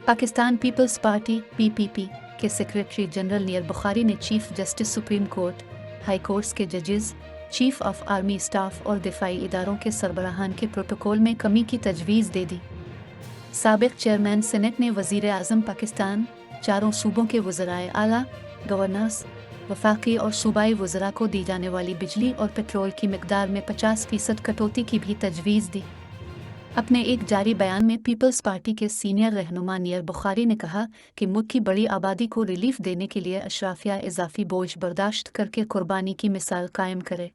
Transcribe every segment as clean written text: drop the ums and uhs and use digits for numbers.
Pakistan peoples party (PPP) के secretary general near Bukhari ने chief justice supreme court, high courts के जजेस, चीफ ऑफ आर्मी स्टाफ और दिफाई इदारों के सरबराहान के प्रोटोकॉल में कमी की तजवीज़ दे दी। साबिक चेयरमैन सेनेट ने वज़ीर आज़म पाकिस्तान, चारों सूबों के वज़राए आला, गवर्नर्स, वफाकी और सूबाई वज़रा को दी जाने वाली बिजली और पेट्रोल की मिकदार में 50% कटौती की भी तजवीज़ दी। अपने एक जारी बयान में पीपल्स पार्टी के सीनियर रहनुमा नियर बुखारी ने कहा कि मुल्क की बड़ी आबादी को रिलीफ देने के लिए अशराफिया इजाफी बोझ बर्दाश्त करके कुर्बानी की मिसाल कायम करे।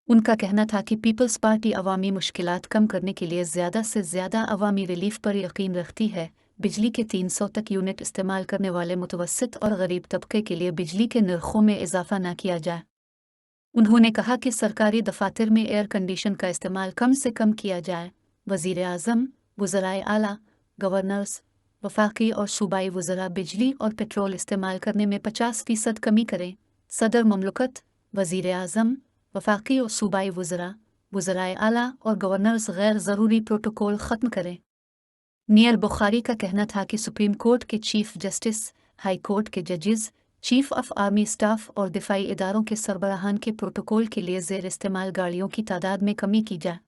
उनका कहना था कि पीपल्स पार्टी अवामी मुश्किलात कम करने के लिए ज़्यादा से ज़्यादा अवामी रिलीफ पर यकीन रखती है। बिजली के 300 तक यूनिट इस्तेमाल करने वाले मुतवस्सित और गरीब तबके के लिए बिजली के नरखों में इजाफा न किया जाए। उन्होंने कहा कि सरकारी दफातर में एयर कंडीशन का इस्तेमाल कम से कम किया जाए। वज़ीर आज़म, वज़राए आला, गवर्नर्स, वफाकी और सूबाई वज़रा बिजली और पेट्रोल इस्तेमाल करने में 50% कमी करें। सदर ममलकत, वज़ीर आज़म, वफाकी और सूबाई वज़रा, वज़राए आला और गवर्नर्स गैर ज़रूरी प्रोटोकॉल ख़त्म करें। नियर बुखारी का कहना था कि सुप्रीम कोर्ट के चीफ जस्टिस, हाई कोर्ट के जजेस, चीफ ऑफ आर्मी स्टाफ और दिफाई इदारों के सरबराहान के प्रोटोकॉल के लिए ज़ेर इस्तेमाल गाड़ियों की तादाद में कमी की जाए।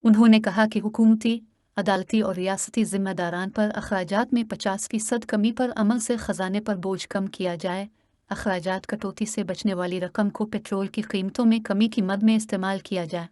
उन्होंने कहा कि हुकूमती, अदालती और रियासती जिम्मेदारान पर अखराजात में 50% कमी पर अमल से ख़जाने पर बोझ कम किया जाए। अखराजात कटौती से बचने वाली रकम को पेट्रोल की कीमतों में कमी की मद में इस्तेमाल किया जाए।